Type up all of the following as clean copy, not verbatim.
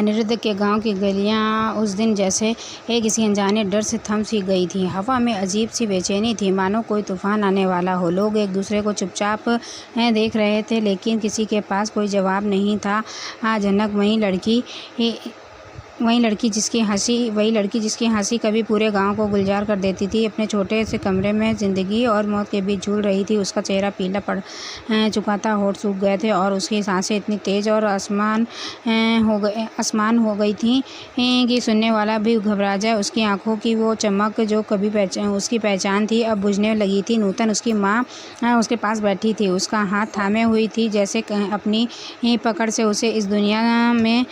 अनिरुद्ध के गांव की गलियां उस दिन जैसे किसी अनजाने डर से थम सी गई थीं। हवा में अजीब सी बेचैनी थी, मानो कोई तूफान आने वाला हो। लोग एक दूसरे को चुपचाप देख रहे थे, लेकिन किसी के पास कोई जवाब नहीं था। जनक वही लड़की जिसकी हंसी कभी पूरे गांव को गुलजार कर देती थी, अपने छोटे से कमरे में जिंदगी और मौत के बीच झूल रही थी। उसका चेहरा पीला पड़ चुका था, होठ सूख गए थे और उसकी सांसें इतनी तेज और आसमान हो गई थी कि सुनने वाला भी घबरा जाए। उसकी आंखों की वो चमक जो कभी उसकी पहचान थी, अब बुझने लगी थी। नूतन, उसकी माँ, उसके पास बैठी थी, उसका हाथ थामे हुई थी, जैसे अपनी पकड़ से उसे इस दुनिया में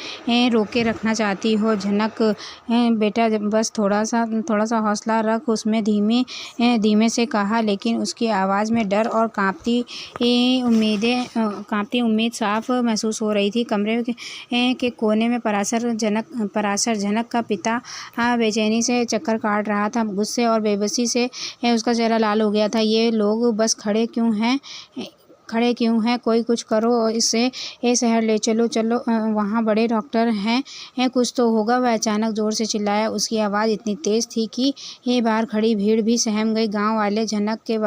रोके रखना चाहती हो। झनक, बेटा, बस थोड़ा सा हौसला रख, उसमें धीमे से कहा, लेकिन उसकी आवाज़ में डर और कांपती उम्मीद साफ महसूस हो रही थी। कमरे के कोने में पराशर, झनक का पिता, बेचैनी से चक्कर काट रहा था। गुस्से और बेबसी से उसका चेहरा लाल हो गया था। ये लोग बस खड़े क्यों हैं? कोई कुछ करो, इसे शहर ले चलो, वहाँ बड़े डॉक्टर हैं, कुछ तो होगा। वह अचानक जोर से चिल्लाया। उसकी आवाज़ इतनी तेज़ थी कि ये बाहर खड़ी भीड़ भी सहम गई। गांव वाले झनक के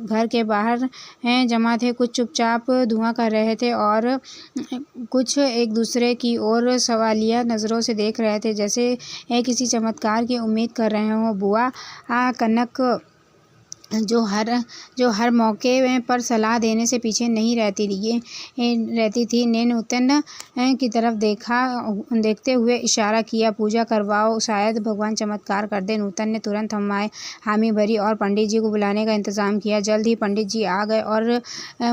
घर के बाहर जमा थे। कुछ चुपचाप धुआं कर रहे थे और कुछ एक दूसरे की ओर सवालिया नज़रों से देख रहे थे, जैसे किसी चमत्कार की उम्मीद कर रहे हों। बुआ कनक, जो हर मौके पर सलाह देने से पीछे नहीं रहती थी, ने नूतन की तरफ देखते हुए इशारा किया, पूजा करवाओ, शायद भगवान चमत्कार कर दे। नूतन ने तुरंत हामी भरी और पंडित जी को बुलाने का इंतज़ाम किया। जल्द ही पंडित जी आ गए और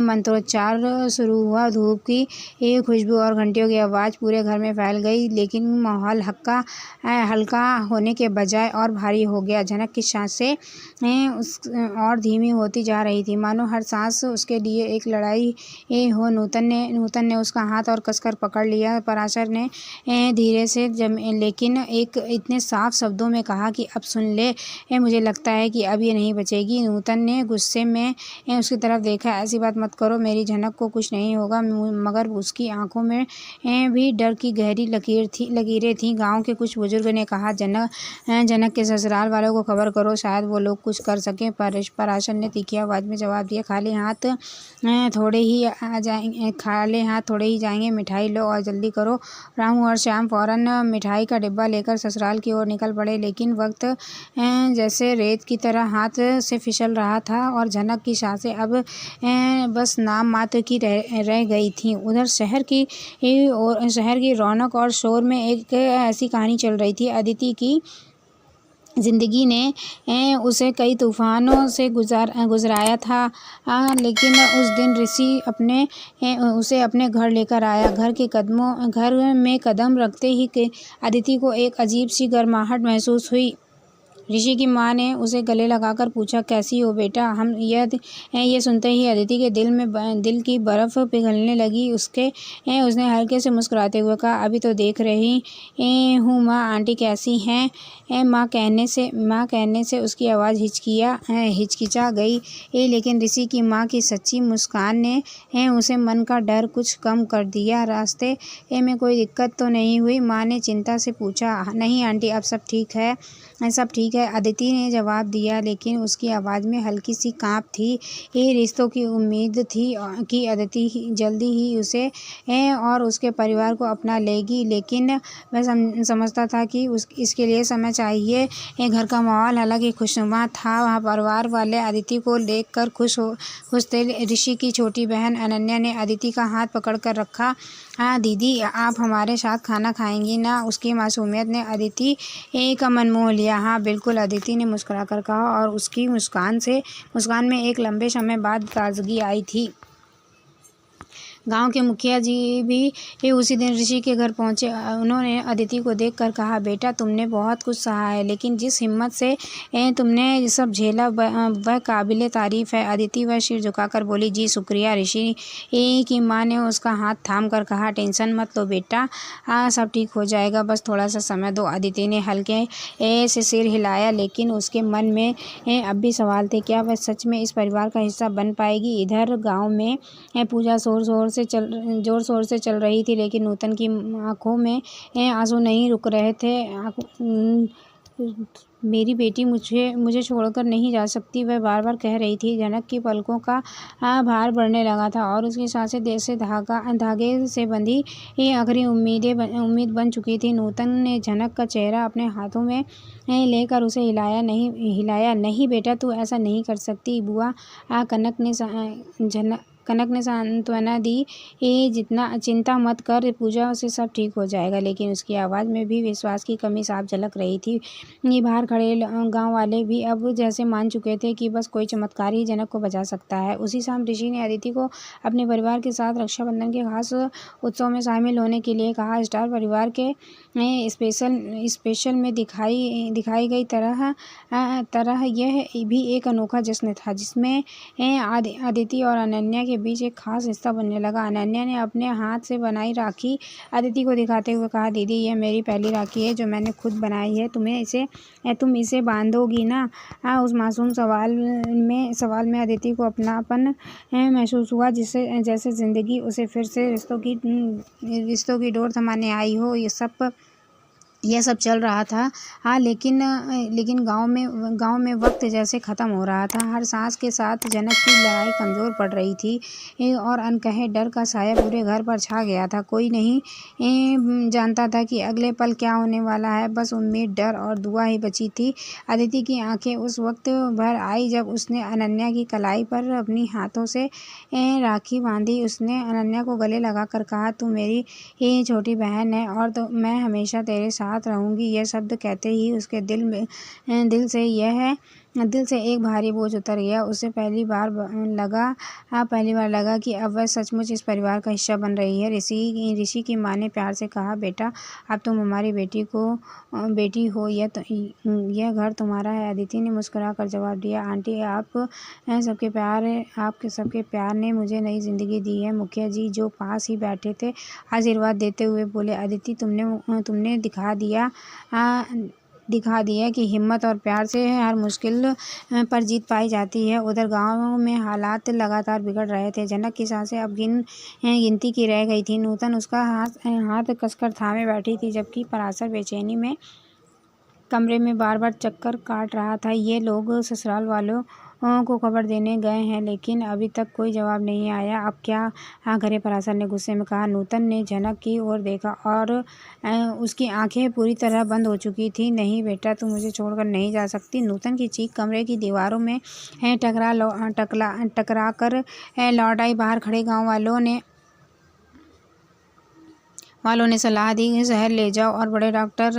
मंत्रोच्चार शुरू हुआ। धूप की खुशबू और घंटियों की आवाज़ पूरे घर में फैल गई, लेकिन माहौल हल्का होने के बजाय और भारी हो गया। झनक की सांसें और धीमी होती जा रही थी, मानो हर सांस उसके लिए एक लड़ाई हो। नूतन ने उसका हाथ और कसकर पकड़ लिया। पराशर ने धीरे से लेकिन इतने साफ शब्दों में कहा कि अब सुन ले, मुझे लगता है कि अब ये नहीं बचेगी। नूतन ने गुस्से में उसकी तरफ देखा। ऐसी बात मत करो, मेरी झनक को कुछ नहीं होगा। मगर उसकी आंखों में भी डर की गहरी लकीरें थीं। गांव के कुछ बुजुर्ग ने कहा, जनक के ससुराल वालों को खबर करो, शायद वो लोग कुछ कर सकें। पराशर ने तीखी आवाज़ में जवाब दिया, खाली हाथ थोड़े ही जाएंगे, मिठाई लो और जल्दी करो। रामू और श्याम फौरन मिठाई का डिब्बा लेकर ससुराल की ओर निकल पड़े, लेकिन वक्त जैसे रेत की तरह हाथ से फिसल रहा था और झनक की सांसें अब बस नाम मात्र की रह गई थीं। उधर शहर की रौनक और शोर में एक ऐसी कहानी चल रही थी। अदिति की जिंदगी ने उसे कई तूफानों से गुजराया था, लेकिन उस दिन ऋषि उसे अपने घर लेकर आया। घर में कदम रखते ही अदिति को एक अजीब सी गर्माहट महसूस हुई। ऋषि की माँ ने उसे गले लगाकर पूछा, कैसी हो बेटा? ये सुनते ही अदिति के दिल की बर्फ़ पिघलने लगी। उसने हल्के से मुस्कुराते हुए कहा, अभी तो देख रही हूँ माँ, आंटी कैसी हैं? माँ कहने से उसकी आवाज़ हिचकिचा गई, लेकिन ऋषि की माँ की सच्ची मुस्कान ने उसे मन का डर कुछ कम कर दिया। रास्ते में कोई दिक्कत तो नहीं हुई? माँ ने चिंता से पूछा। नहीं आंटी, अब सब ठीक है, अदिति ने जवाब दिया, लेकिन उसकी आवाज़ में हल्की सी काँप थी। ये रिश्तों की उम्मीद थी कि अदिति जल्दी ही उसे और उसके परिवार को अपना लेगी, लेकिन वह समझता था कि इसके लिए समय चाहिए। घर का माहौल हालांकि खुशनुमा था, वहाँ परिवार वाले अदिति को देखकर खुश थे। ऋषि की छोटी बहन अनन्या ने अदिति का हाथ पकड़कर रखा। हाँ दीदी, आप हमारे साथ खाना खाएंगी ना? उसकी मासूमियत ने अदिति का मन मोह लिया। हाँ बिल्कुल, अदिति ने मुस्कुराकर कहा और उसकी मुस्कान में एक लंबे समय बाद ताजगी आई थी। गांव के मुखिया जी भी उसी दिन ऋषि के घर पहुंचे। उन्होंने अदिति को देखकर कहा, बेटा तुमने बहुत कुछ सहा है, लेकिन जिस हिम्मत से तुमने सब झेला वह काबिले तारीफ़ है। अदिति वह सिर झुकाकर बोली, जी शुक्रिया। ऋषि की माँ ने उसका हाथ थाम कर कहा, टेंशन मत लो बेटा, सब ठीक हो जाएगा, बस थोड़ा सा समय दो। अदिति ने हल्के से सिर हिलाया, लेकिन उसके मन में अब भी सवाल थे, क्या वह सच में इस परिवार का हिस्सा बन पाएगी? इधर गाँव में पूजा जोर शोर ज़ोर शोर से चल रही थी, लेकिन नूतन की आँखों में आंसू नहीं रुक रहे थे। मेरी बेटी मुझे छोड़कर नहीं जा सकती, वह बार-बार कह रही थी। जनक की पलकों का भार बढ़ने लगा था और उसकी सांसें जैसे धागे से बंधी आखिरी उम्मीद बन चुकी थी। नूतन ने जनक का चेहरा अपने हाथों में लेकर उसे हिलाया। नहीं बेटा, तू ऐसा नहीं कर सकती। बुआ कनक ने सांत्वना दी, जितना चिंता मत कर, पूजा से सब ठीक हो जाएगा। लेकिन उसकी आवाज़ में भी विश्वास की कमी साफ झलक रही थी। बाहर खड़े गांव वाले भी अब जैसे मान चुके थे कि बस कोई चमत्कार ही जनक को बचा सकता है। उसी शाम ऋषि ने अदिति को अपने परिवार के साथ रक्षाबंधन के खास उत्सव में शामिल होने के लिए कहा। स्टार परिवार के स्पेशल में दिखाई गई तरह यह भी एक अनोखा जश्न था, जिसमें अदिति और अनन्या के बीच एक खास रिश्ता बनने लगा। अनन्या ने अपने हाथ से बनाई राखी अदिति को दिखाते हुए कहा, दीदी, यह मेरी पहली राखी है जो मैंने खुद बनाई है। तुम इसे बांधोगी ना? उस मासूम सवाल में अदिति को अपनापन महसूस हुआ, जैसे जिंदगी उसे फिर से रिश्तों की डोर थमाने आई हो। यह सब चल रहा था। लेकिन गांव में वक्त जैसे ख़त्म हो रहा था। हर सांस के साथ जनक की लड़ाई कमज़ोर पड़ रही थी और अनकहे डर का साया पूरे घर पर छा गया था। कोई नहीं जानता था कि अगले पल क्या होने वाला है। बस उम्मीद, डर और दुआ ही बची थी। अदिति की आंखें उस वक्त भर आई जब उसने अनन्या की कलाई पर अपनी हाथों से राखी बांधी। उसने अनन्या को गले लगाकर कहा, तू मेरी छोटी बहन है और तो मैं हमेशा तेरे साथ रहूंगी। यह शब्द कहते ही उसके दिल से एक भारी बोझ उतर गया। उसे पहली बार लगा कि अब वह सचमुच इस परिवार का हिस्सा बन रही है। ऋषि की माँ ने प्यार से कहा, बेटा, अब तुम हमारी बेटी हो, यह घर तुम्हारा है। अदिति ने मुस्कुराकर जवाब दिया, आंटी, आपके सबके प्यार ने मुझे नई जिंदगी दी है। मुखिया जी, जो पास ही बैठे थे, आशीर्वाद देते हुए बोले, अदिति, तुमने दिखा दिया कि हिम्मत और प्यार से हर मुश्किल पर जीत पाई जाती है। उधर गांव में हालात लगातार बिगड़ रहे थे। जनक की सांसें अब गिनती की रह गई थी। नूतन उसका हाथ कसकर थामे बैठी थी, जबकि पराशर बेचैनी में कमरे में बार-बार चक्कर काट रहा था। ये लोग ससुराल वालों को खबर देने गए हैं, लेकिन अभी तक कोई जवाब नहीं आया। अब क्या करें? पराशर ने गुस्से में कहा। नूतन ने जनक की ओर देखा और उसकी आंखें पूरी तरह बंद हो चुकी थी। नहीं बेटा, तू मुझे छोड़कर नहीं जा सकती। नूतन की चीख कमरे की दीवारों में टकरा कर लौट आई। बाहर खड़े गाँव वालों ने सलाह दी, शहर ले जाओ और बड़े डॉक्टर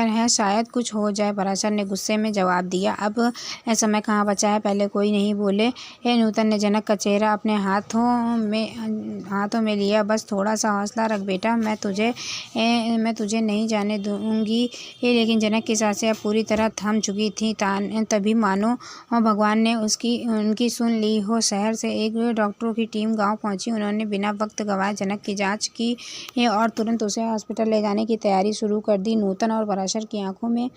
हैं, शायद कुछ हो जाए। पराशर ने गुस्से में जवाब दिया, अब समय कहाँ बचा है, पहले कोई नहीं बोले। नूतन ने जनक का चेहरा अपने हाथों में लिया। बस थोड़ा सा हौसला रख बेटा, मैं तुझे नहीं जाने दूंगी। लेकिन जनक की सांसें अब पूरी तरह थम चुकी थी। तभी मानो भगवान ने उनकी सुन ली हो। शहर से एक डॉक्टरों की टीम गाँव पहुंची। उन्होंने बिना वक्त गंवाए जनक की जांच की और तुरंत उसे हॉस्पिटल ले जाने की तैयारी शुरू कर दी। नूतन और पराशर की आंखों में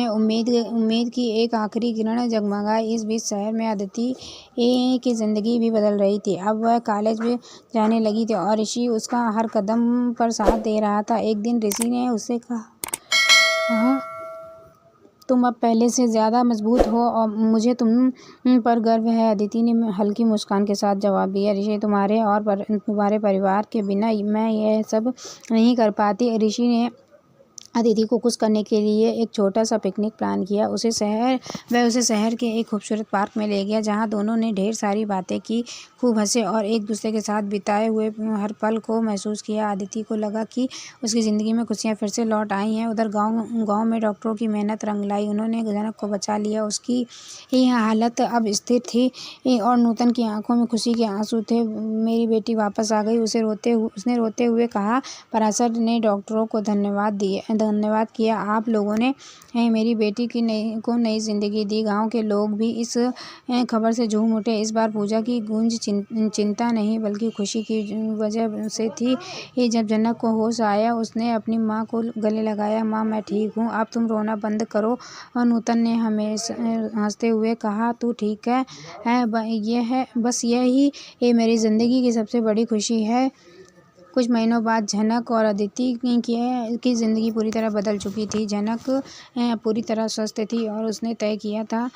उम्मीद की एक आखिरी किरण जगमगाई। इस बीच शहर में अदिति की जिंदगी भी बदल रही थी। अब वह कॉलेज में जाने लगी थी और ऋषि उसका हर कदम पर साथ दे रहा था। एक दिन ऋषि ने उससे कहा, तुम अब पहले से ज़्यादा मजबूत हो और मुझे तुम पर गर्व है। अदिति ने हल्की मुस्कान के साथ जवाब दिया, ऋषि, तुम्हारे परिवार के बिना मैं यह सब नहीं कर पाती। ऋषि ने अदिति को खुश करने के लिए एक छोटा सा पिकनिक प्लान किया। वह उसे शहर के एक खूबसूरत पार्क में ले गया, जहां दोनों ने ढेर सारी बातें की, खूब हंसे और एक दूसरे के साथ बिताए हुए हर पल को महसूस किया। अदिति को लगा कि उसकी ज़िंदगी में खुशियां फिर से लौट आई हैं। उधर गांव में डॉक्टरों की मेहनत रंग लाई। उन्होंने जनक को बचा लिया। उसकी हालत अब स्थिर थी और नूतन की आंखों में खुशी के आंसू थे। मेरी बेटी वापस आ गई, उसने रोते हुए कहा। पराशर ने डॉक्टरों को धन्यवाद किया। आप लोगों ने मेरी बेटी की नई ज़िंदगी दी। गाँव के लोग भी इस खबर से झूम उठे। इस बार पूजा की गूंज चिंता नहीं बल्कि खुशी की वजह से थी। जब जनक को होश आया उसने अपनी माँ को गले लगाया। माँ, मैं ठीक हूँ, अब तुम रोना बंद करो। और नूतन ने हंसते हुए कहा, तू ठीक है? बस यही मेरी ज़िंदगी की सबसे बड़ी खुशी है। कुछ महीनों बाद झनक और अदिति की ज़िंदगी पूरी तरह बदल चुकी थी। झनक पूरी तरह स्वस्थ थी और उसने तय किया था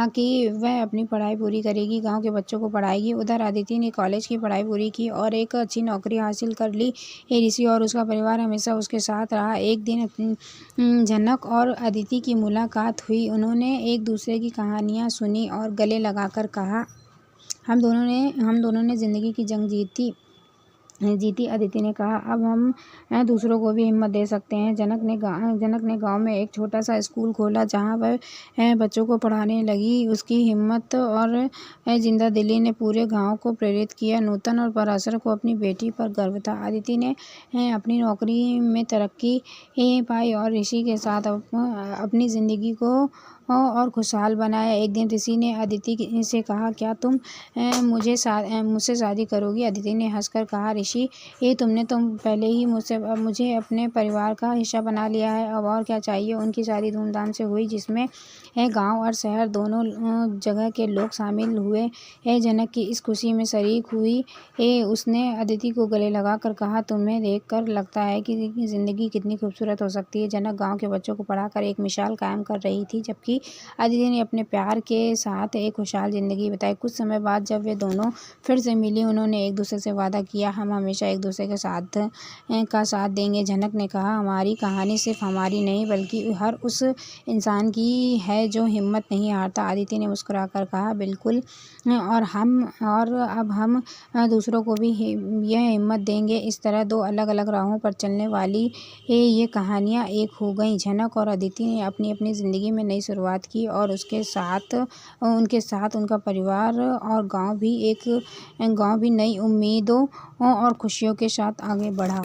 कि वह अपनी पढ़ाई पूरी करेगी, गांव के बच्चों को पढ़ाएगी। उधर अदिति ने कॉलेज की पढ़ाई पूरी की और एक अच्छी नौकरी हासिल कर ली। ऋषि और उसका परिवार हमेशा उसके साथ रहा। एक दिन झनक और अदिति की मुलाकात हुई। उन्होंने एक दूसरे की कहानियाँ सुनी और गले लगाकर कहा, हम दोनों ने ज़िंदगी की जंग जीती। अदिति ने कहा, अब हम दूसरों को भी हिम्मत दे सकते हैं। जनक ने गांव में एक छोटा सा स्कूल खोला जहां वह बच्चों को पढ़ाने लगी। उसकी हिम्मत और जिंदा दिली ने पूरे गांव को प्रेरित किया। नूतन और पराशर को अपनी बेटी पर गर्व था। अदिति ने अपनी नौकरी में तरक्की पाई और ऋषि के साथ अपनी ज़िंदगी को और खुशहाल बनाया। एक दिन ऋषि ने अदिति से कहा, क्या तुम मुझसे शादी करोगी? अदिति ने हंसकर कहा, ऋषि, तुमने तो पहले ही मुझे अपने परिवार का हिस्सा बना लिया है, अब और क्या चाहिए। उनकी शादी धूमधाम से हुई जिसमें गांव और शहर दोनों जगह के लोग शामिल हुए। जनक की इस खुशी में शरीक हुई। उसने अदिति को गले लगाकर कहा, तुम्हें देखकर लगता है कि ज़िंदगी कितनी खूबसूरत हो सकती है। जनक गांव के बच्चों को पढ़ाकर एक मिसाल कायम कर रही थी, जबकि अदिति ने अपने प्यार के साथ एक खुशहाल ज़िंदगी बिताई। कुछ समय बाद जब वे दोनों फिर से मिली, उन्होंने एक दूसरे से वादा किया, हम हमेशा एक दूसरे के साथ देंगे। जनक ने कहा, हमारी कहानी सिर्फ हमारी नहीं बल्कि हर उस इंसान की है जो हिम्मत नहीं हारता। अदिति ने मुस्कुराकर कहा, बिल्कुल, और अब हम दूसरों को भी यह हिम्मत देंगे। इस तरह दो अलग अलग राहों पर चलने वाली ये कहानियाँ एक हो गईं। झनक और अदिति ने अपनी अपनी ज़िंदगी में नई शुरुआत की और उनके साथ उनका परिवार और गांव भी नई उम्मीदों और खुशियों के साथ आगे बढ़ा।